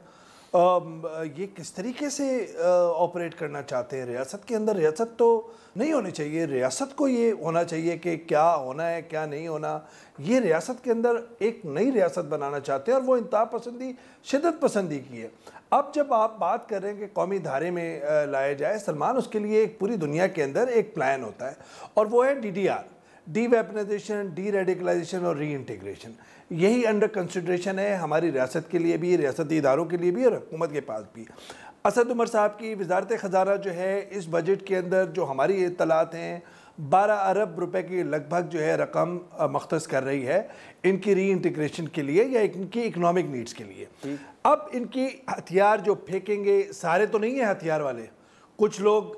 ये किस तरीके से ऑपरेट करना चाहते हैं रियासत के अंदर? रियासत तो नहीं होनी चाहिए, रियासत को ये होना चाहिए कि क्या होना है क्या नहीं होना। ये रियासत के अंदर एक नई रियासत बनाना चाहते हैं और वो इंतहा पसंदी, शिद्दत पसंदी की है। अब जब आप बात कर रहे हैं कि कौमी धारे में लाया जाए, सलमान, उसके लिए एक पूरी दुनिया के अंदर एक प्लान होता है और वो है DDR, deweaponisation, deradicalisation और री इंटीग्रेशन। यही अंडर कंसिडरेशन है हमारी रियासत के लिए भी, रियासती इदारों के लिए भी और हुकूमत के पास भी। असद उमर साहब की वजारत ख़जाना जो है इस बजट के अंदर जो हमारी इत्तलात हैं 12 अरब रुपए की लगभग जो है रकम मख्तस कर रही है इनकी री इंटीग्रेशन के लिए या इनकी इकनॉमिक नीड्स के लिए। अब इनकी हथियार जो फेंकेंगे, सारे तो नहीं है हथियार वाले, कुछ लोग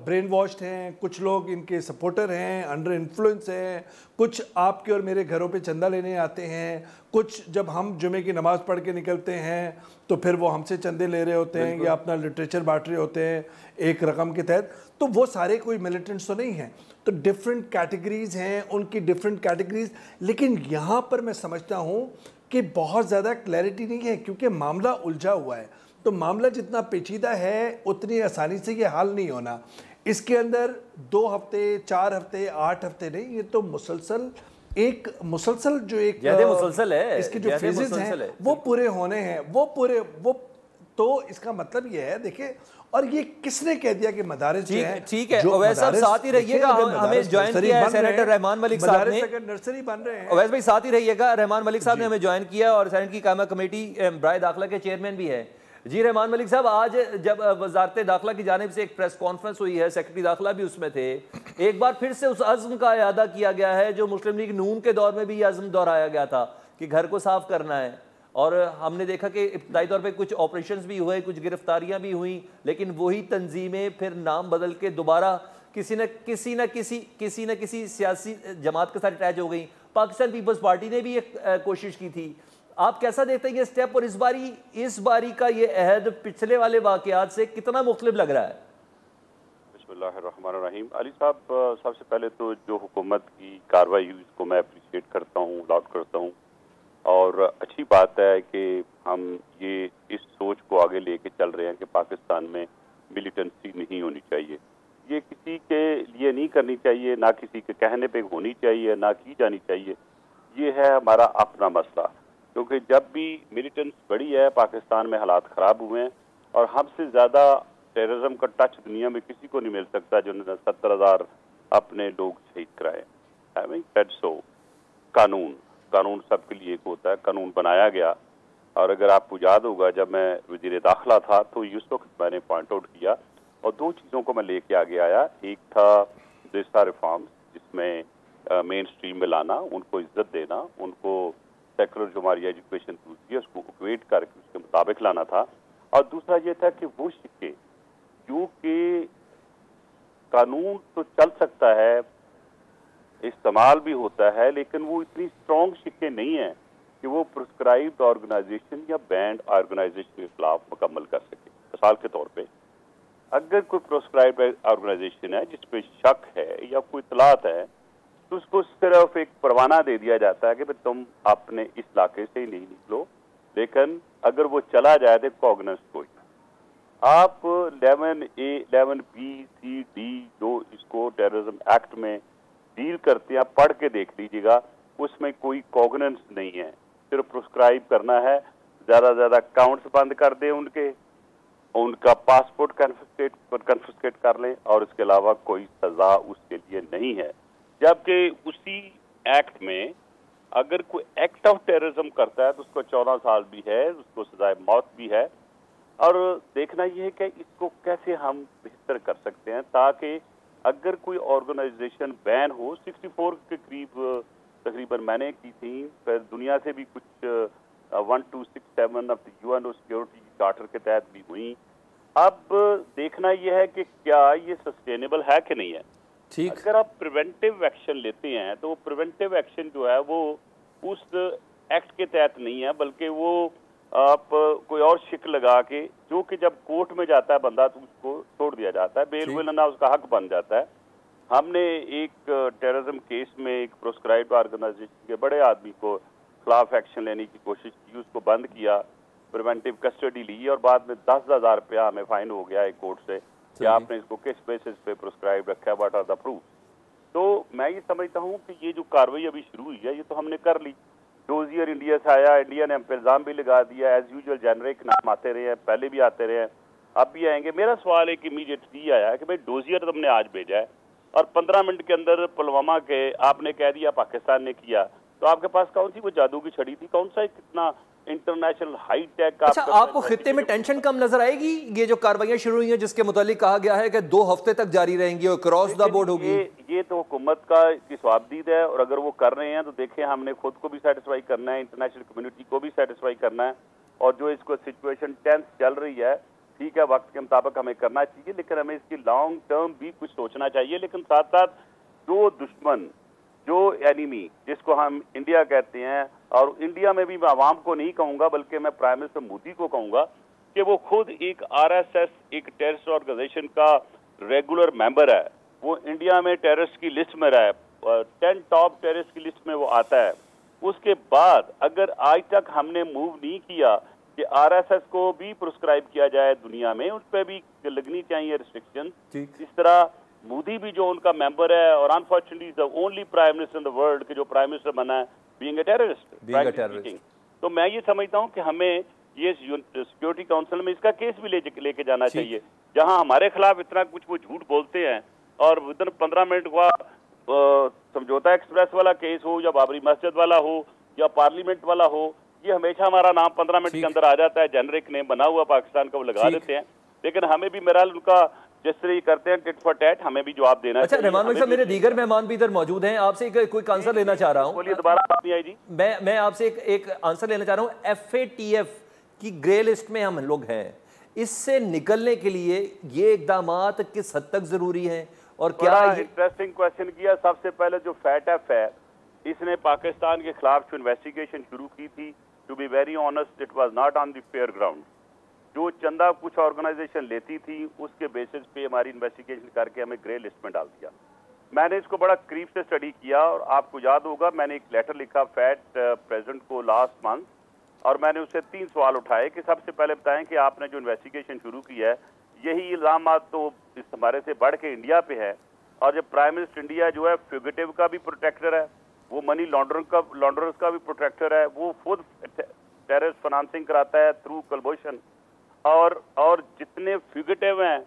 ब्रेन वॉश्ड हैं, कुछ लोग इनके सपोर्टर हैं, अंडर इन्फ्लुएंस हैं, कुछ आपके और मेरे घरों पे चंदा लेने आते हैं, कुछ जब हम जुमे की नमाज़ पढ़ के निकलते हैं तो फिर वो हमसे चंदे ले रहे होते हैं या अपना लिटरेचर बांट रहे होते हैं एक रकम के तहत। तो वो सारे कोई मिलिटेंट्स तो नहीं हैं, तो डिफरेंट कैटेगरीज हैं, उनकी डिफरेंट कैटेगरीज। लेकिन यहाँ पर मैं समझता हूँ कि बहुत ज़्यादा क्लैरिटी नहीं है क्योंकि मामला उलझा हुआ है। तो मामला जितना पेचीदा है उतनी आसानी से ये हल नहीं होना। इसके अंदर 2 हफ्ते, 4 हफ्ते, 8 हफ्ते नहीं, ये तो मुसलसल जो एक मुसलसल है, इसके जो फेजेस हैं वो पूरे होने हैं, वो तो इसका मतलब ये है, देखिए, और ये किसने कह दिया कि मदारिस जो है, ठीक है अवैस साहब साथ ही रहिएगा, हमें ज्वाइन किया है सेनेटर रहमान मलिक साहब ने, नर्सरी बन रहे हैं। अवैस भाई साथ ही रहिएगा, रहमान मलिक साहब ने हमें ज्वाइन किया और सेनेट की कायमा कमेटी बराए दाखिला के चेयरमैन भी है। जी रहमान मलिक साहब, आज जब वजारत दाखिला की जानिब से एक प्रेस कॉन्फ्रेंस हुई है, सेक्रेटरी दाखिला भी उसमें थे, एक बार फिर से उस अज़्म का इयादा किया गया है जो मुस्लिम लीग नून के दौर में भी ये अज़्म दोहराया गया था कि घर को साफ करना है। और हमने देखा कि इब्तदाई तौर पे कुछ ऑपरेशंस भी हुए, कुछ गिरफ्तारियां भी हुई, लेकिन वही तंजीमें फिर नाम बदल के दोबारा किसी न किसी सियासी जमात के साथ अटैच हो गई। पाकिस्तान पीपल्स पार्टी ने भी एक कोशिश की थी। आप कैसा देखते हैं ये स्टेप, और इस बारी का ये अहद पिछले वाले वाकयात से कितना मुख्तलिफ लग रहा है? बिस्मिल्लाहिर्रहमानिर्रहीम। अली साहब, सबसे पहले तो जो हुकूमत की कार्रवाई हुई इसको मैं अप्रिशिएट करता हूँ, लाउड करता हूँ, और अच्छी बात है कि हम ये इस सोच को आगे लेके चल रहे हैं कि पाकिस्तान में मिलिटेंसी नहीं होनी चाहिए। ये किसी के लिए नहीं करनी चाहिए, ना किसी के कहने पे होनी चाहिए, ना की जानी चाहिए। ये है हमारा अपना मसला, क्योंकि जब भी मिलिटेंस बढ़ी है पाकिस्तान में हालात ख़राब हुए हैं, और हमसे ज़्यादा टेररिज्म का टच दुनिया में किसी को नहीं मिल सकता जो 70,000 अपने लोग शहीद कराए। I mean that's so. कानून सबके लिए एक होता है, कानून बनाया गया। और अगर आपको याद होगा, जब मैं वज़ीर दाखिला था तो उस वक्त मैंने पॉइंट आउट किया और 2 चीज़ों को मैं लेके आगे आया। एक था मदरसा रिफॉर्म्स, जिसमें मेन स्ट्रीम में लाना, उनको इज्जत देना, उनको सेकुलर जो हमारी एजुकेशन है उसको इक्वेट करके उसके मुताबिक लाना था। और दूसरा ये था कि वो सिक्के जो कि कानून तो चल सकता है, इस्तेमाल भी होता है, लेकिन वो इतनी स्ट्रॉन्ग सिक्के नहीं है कि वो प्रिस्क्राइब्ड ऑर्गेनाइजेशन या बैंड ऑर्गेनाइजेशन के खिलाफ मुकम्मल कर सके। मिसाल के तौर पे, अगर कोई प्रिस्क्राइब्ड ऑर्गेनाइजेशन है जिस पे शक है या कोई इतलात है, तो उसको सिर्फ एक परवाना दे दिया जाता है कि भाई तुम अपने इस इलाके से ही नहीं निकलो, लेकिन अगर वो चला जाए तो कॉग्निजेंस कोई। आप 11A, 11B, C, D जो इसको टेररिज्म एक्ट में डील करते हैं, पढ़ के देख लीजिएगा, उसमें कोई कॉग्निजेंस नहीं है। सिर्फ प्रिस्क्राइब करना है, ज़्यादा ज़्यादा अकाउंट्स बंद कर दें उनका पासपोर्ट कन्फिस्केट कर लें, और उसके अलावा कोई सज़ा उसके लिए नहीं है। जबकि उसी एक्ट में अगर कोई एक्ट ऑफ टेररिज्म करता है तो उसको 14 साल भी है, उसको सजाए मौत भी है। और देखना यह है कि इसको कैसे हम बेहतर कर सकते हैं, ताकि अगर कोई ऑर्गेनाइजेशन बैन हो, 64 के करीब तकरीबन मैंने की थी, फिर दुनिया से भी कुछ 1267 ऑफ यूएन सिक्योरिटी चार्टर के तहत भी हुई। अब देखना यह है कि क्या ये सस्टेनेबल है कि नहीं है। ठीक, अगर आप प्रिवेंटिव एक्शन लेते हैं तो प्रिवेंटिव एक्शन जो है वो उस एक्ट के तहत नहीं है, बल्कि वो आप कोई और शिक लगा के, जो कि जब कोर्ट में जाता है बंदा तो उसको छोड़ दिया जाता है, बेल मिलना उसका हक बन जाता है। हमने एक टेररिज्म केस में एक प्रोस्क्राइब्ड ऑर्गेनाइजेशन के बड़े आदमी को खिलाफ एक्शन लेने की कोशिश की, उसको बंद किया, प्रिवेंटिव कस्टडी ली और बाद में 10,000 रुपया हमें फाइन हो गया है कोर्ट से कि आपने इसको किस बेसिस पे प्रिस्क्राइब रखा है, व्हाट आर द प्रूफ। तो मैं ये समझता हूँ कि ये जो कार्रवाई अभी शुरू हुई है ये तो हमने कर ली। डोजियर इंडिया से आया, इंडिया ने हम पे इल्ज़ाम भी लगा दिया, एज यूजुअल जेनरिक नाम आते रहे हैं, पहले भी आते रहे हैं, अब भी आएंगे। मेरा सवाल एक इमीडिएट ये आया कि भाई डोजियर तुमने आज भेजा है और 15 मिनट के अंदर पुलवामा के आपने कह दिया पाकिस्तान ने किया, तो आपके पास कौन सी वो जादू की छड़ी थी, कौन सा कितना इंटरनेशनल हाई टेक? अच्छा, आपको खित्ते में टेंशन कम नजर आएगी? ये जो कार्रवाइयां शुरू हुई हैं जिसके मुतालिक कहा गया है कि 2 हफ्ते तक जारी रहेंगी और क्रॉस द बोर्ड होगी, ये तो हुकूमत का की स्वाबदीद है और अगर वो कर रहे हैं तो देखें, हमने खुद को भी सेटिस्फाई करना है, इंटरनेशनल कम्युनिटी को भी सेटिस्फाई करना है। और जो इसको सिचुएशन टेंस चल रही है, ठीक है, वक्त के मुताबिक हमें करना चाहिए, लेकिन हमें इसकी लॉन्ग टर्म भी कुछ सोचना चाहिए। लेकिन साथ साथ जो दुश्मन, जो एनिमी जिसको हम इंडिया कहते हैं, और इंडिया में भी मैं आवाम को नहीं कहूंगा बल्कि मैं प्राइम मिनिस्टर मोदी को कहूंगा कि वो खुद एक आरएसएस, एक टेररिस्ट ऑर्गेनाइजेशन का रेगुलर मेंबर है, वो इंडिया में टेररिस्ट की लिस्ट में रहा है, 10 टॉप टेररिस्ट की लिस्ट में वो आता है। उसके बाद अगर आज तक हमने मूव नहीं किया कि आरएसएस को भी प्रिस्क्राइब किया जाए दुनिया में, उस पर भी लगनी चाहिए रिस्ट्रिक्शन। इस तरह मोदी भी जो उनका मेंबर है और unfortunately the only prime minister in the world के जो प्राइम मिनिस्टर बना है बीइंग अ टेररिस्ट। तो मैं ये समझता हूँ कि हमें ये सिक्योरिटी काउंसिल में इसका केस भी लेके जाना चाहिए, जहां हमारे खिलाफ इतना कुछ वो झूठ बोलते हैं और विदिन 15 मिनट का समझौता एक्सप्रेस वाला केस हो या बाबरी मस्जिद वाला हो या पार्लियामेंट वाला हो, ये हमेशा हमारा नाम 15 मिनट के अंदर आ जाता है, जेनरिक नेम बना हुआ पाकिस्तान का वो लगा देते हैं। लेकिन हमें भी मेरा उनका जिस तरह ये करते हैं टिट फॉर टैट, हमें भी जवाब देना चाहिए। रहमान भाई साहब, मेरे दीगर मेहमान भी इधर मौजूद हैं, आपसे कोई आंसर लेना चाह रहा हूं। बोलिए, दोबारा बात नहीं आई जी। मैं आपसे एक आंसर लेना चाह रहा हूं। FATF की ग्रे लिस्ट में हम लोग हैं, इससे निकलने के लिए ये इकदामात किस हद तक जरूरी हैं और क्या? इंटरेस्टिंग क्वेश्चन किया। सबसे पहले जो FATF है, इसने पाकिस्तान के खिलाफ जो इन्वेस्टिगेशन शुरू की थी, to be very honest, it was not on the fair ground. जो चंदा कुछ ऑर्गेनाइजेशन लेती थी उसके बेसिस पे हमारी इन्वेस्टिगेशन करके हमें ग्रे लिस्ट में डाल दिया। मैंने इसको बड़ा करीब से स्टडी किया और आपको याद होगा मैंने एक लेटर लिखा फैट प्रेसिडेंट को लास्ट मंथ, और मैंने उससे 3 सवाल उठाए कि सबसे पहले बताएं कि आपने जो इन्वेस्टिगेशन शुरू की है, यही इल्जाम तो इस हमारे से बढ़ के इंडिया पे है, और जब प्राइम मिनिस्टर इंडिया जो है फ्यूगिटिव का भी प्रोटेक्टर है, वो मनी लॉन्ड्रर्स का भी प्रोटेक्टर है, वो खुद टेररिस्ट फाइनेंसिंग कराता है थ्रू कोलैबोरेशन, और जितने फ्यूगिटिव हैं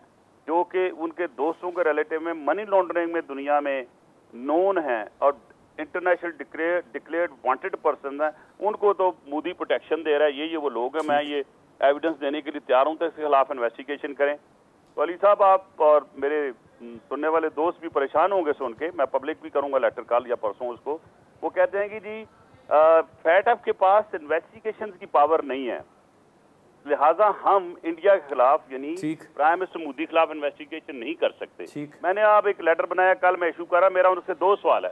जो कि उनके दोस्तों के रिलेटिव में मनी लॉन्ड्रिंग में दुनिया में नोन हैं और इंटरनेशनल डिक्लेयर्ड वांटेड पर्सन हैं, उनको तो मोदी प्रोटेक्शन दे रहा है। ये वो लोग हैं, मैं ये एविडेंस देने के लिए तैयार हूँ, तो इसके खिलाफ इन्वेस्टिगेशन करें। तो अली साहब, आप और मेरे सुनने वाले दोस्त भी परेशान होंगे सुन के, मैं पब्लिक भी करूँगा लेटर कॉल या परसों उसको। वो कहते हैं कि जी FATF के पास इन्वेस्टिगेशन की पावर नहीं है, लिहाजा हम इंडिया के खिलाफ यानी प्राइम मिनिस्टर मोदी के खिलाफ इन्वेस्टिगेशन नहीं कर सकते। मैंने आप एक लेटर बनाया, कल मैं इशू करा, मेरा उनसे 2 सवाल है।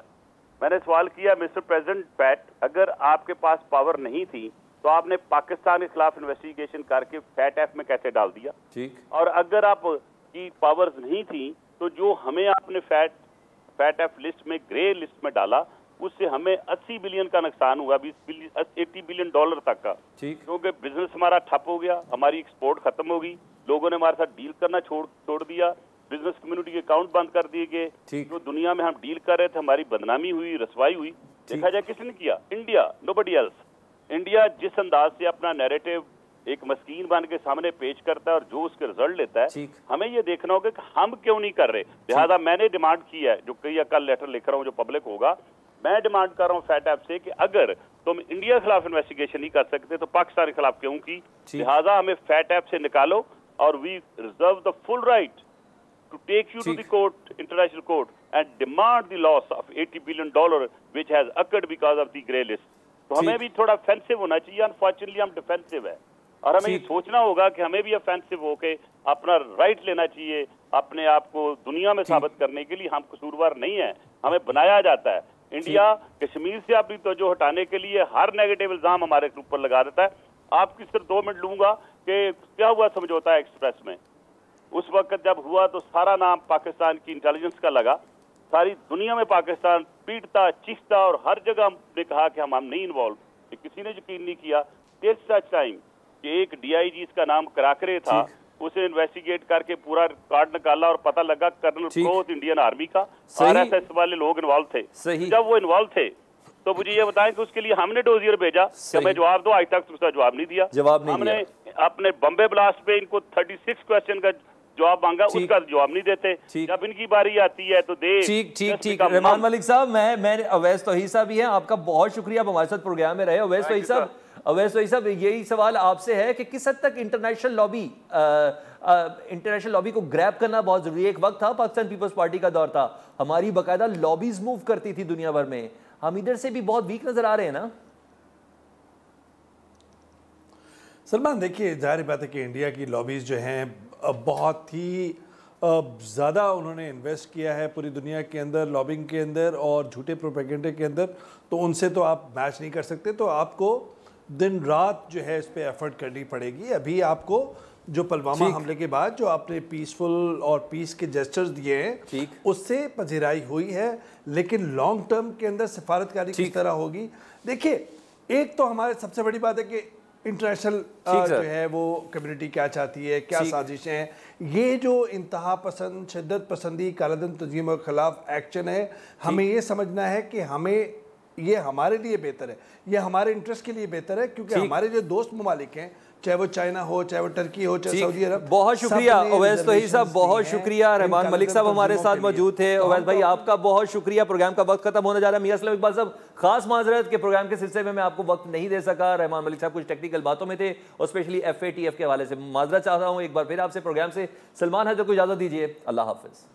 मैंने सवाल किया, मिस्टर प्रेसिडेंट पैट, अगर आपके पास पावर नहीं थी तो आपने पाकिस्तान के खिलाफ इन्वेस्टिगेशन करके FATF में कैसे डाल दिया? और अगर आप की पावर्स नहीं थी तो जो हमें आपने FATF लिस्ट में, ग्रे लिस्ट में डाला, उससे हमें 80 बिलियन का नुकसान हुआ, 80 बिलियन डॉलर तक का, क्योंकि बिजनेस हमारा ठप हो गया, हमारी एक्सपोर्ट खत्म हो गई, लोगों ने हमारे साथ डील करना छोड़ दिया, बिजनेस कम्युनिटी के अकाउंट बंद कर दिए गए, जो दुनिया में हम डील कर रहे थे हमारी बदनामी हुई, रसवाई हुई। देखा जाए किसने किया? India, nobody else. इंडिया जिस अंदाज से अपना नैरेटिव एक मस्कीन बन के सामने पेश करता है और जो उसके रिजल्ट लेता है, हमें ये देखना होगा कि हम क्यों नहीं कर रहे। लिहाजा मैंने डिमांड की है, जो कल लेटर लिख रहा हूँ जो पब्लिक होगा, मैं डिमांड कर रहा हूँ FATF से कि अगर तुम इंडिया के खिलाफ इन्वेस्टिगेशन नहीं कर सकते तो पाकिस्तान के खिलाफ क्यों की? लिहाजा हमें FATF से निकालो और we reserve the full right to take you to the court, international court, and demand the loss of $80 billion which has occurred because of the grey list. तो हमें भी थोड़ा ऑफेंसिव होना चाहिए। अनफॉर्चुनेटली हम डिफेंसिव है, और हमें ये सोचना होगा कि हमें भी ऑफेंसिव होके अपना राइट लेना चाहिए, अपने आप को दुनिया में साबित करने के लिए हम कसूरवार नहीं है, हमें बनाया जाता है। इंडिया कश्मीर से अपनी तवज्जो हटाने के लिए हर नेगेटिव इल्जाम हमारे ऊपर लगा देता है। आपकी सिर्फ 2 मिनट लूंगा कि क्या हुआ समझौता एक्सप्रेस में। उस वक्त जब हुआ तो सारा नाम पाकिस्तान की इंटेलिजेंस का लगा, सारी दुनिया में पाकिस्तान पीटता चीखता और हर जगह हमने कहा कि हम नहीं इन्वॉल्व, किसी ने यकीन नहीं किया। टिल सच टाइम कि एक DIG इसका नाम कराकरे था, उसे इन्वेस्टिगेट करके पूरा रिकॉर्ड निकाला और पता लगा कर्नल प्रोथ इंडियन आर्मी का, RSS वाले लोग इन्वॉल्व थे। जब वो इन्वॉल्व थे तो मुझे ये बताएं कि उसके लिए हमने डोजियर भेजा कि मैं जवाब दो, आज तक उसका जवाब नहीं दिया। हमने अपने बम्बे ब्लास्ट पे इनको 36 क्वेश्चन का जवाब मांगा, उसका जवाब नहीं देते। जब इनकी बारी आती है तो दे ठीक। रहमान मलिक साहब, मैं अवैस तौहीद साहब भी हैं, आपका बहुत शुक्रिया, आप हमारे साथ प्रोग्राम में रहे। अवैस तौहीद साहब, यही सवाल आपसे है कि किस हद तक इंटरनेशनल लॉबी को ग्रैब करना बहुत जरूरी है। एक वक्त था, पाकिस्तान पीपल्स पार्टी का दौर था, हमारी बाकायदा लॉबीज मूव करती थी दुनिया भर में, हम इधर से भी बहुत वीक नजर आ रहे हैं ना। सलमान, देखिए जाहिर बात है कि इंडिया की लॉबीज जो हैं बहुत ही ज़्यादा उन्होंने इन्वेस्ट किया है पूरी दुनिया के अंदर लॉबिंग के अंदर और झूठे प्रोपेगेंडे के अंदर, तो उनसे तो आप मैच नहीं कर सकते। तो आपको दिन रात जो है इस पर एफर्ट करनी पड़ेगी। अभी आपको जो पुलवामा हमले के बाद जो आपने पीसफुल और पीस के जेस्चर्स दिए हैं उससे पजीराई हुई है, लेकिन लॉन्ग टर्म के अंदर सिफारतकारी किस तरह होगी। देखिए, एक तो हमारे सबसे बड़ी बात है कि इंटरनेशनल जो है वो कम्युनिटी क्या चाहती है, क्या साजिशें हैं। ये जो इंतहा पसंद, शिद्दत पसंदी, कालाधन तंजीमों के खिलाफ एक्शन है, हमें ये समझना है कि हमें ये हमारे लिए बेहतर है, ये हमारे इंटरेस्ट के लिए बेहतर है, क्योंकि हमारे जो दोस्त ममालिक हैं, चाहे वो चाइना हो, चाहे वो टर्की हो, चाहे सऊदी अरब। बहुत शुक्रिया अवैस तौहीद साहब, बहुत शुक्रिया। रहमान मलिक साहब हमारे साथ मौजूद थे। अवैस भाई, आपका बहुत शुक्रिया। प्रोग्राम का वक्त खत्म होने जा रहा है। मियां सलीम इकबाल साहब, खास माजरत के प्रोग्राम के सिलसिले में मैं आपको वक्त नहीं दे सका। रहमान मलिक साहब कुछ टेक्निकल बातों में थे और स्पेशली FATF के हवाले से माजरत चाहता हूँ। एक बार फिर आपसे प्रोग्राम से सलमान है, तो को इजाजत दीजिए। अल्लाह हाफिज।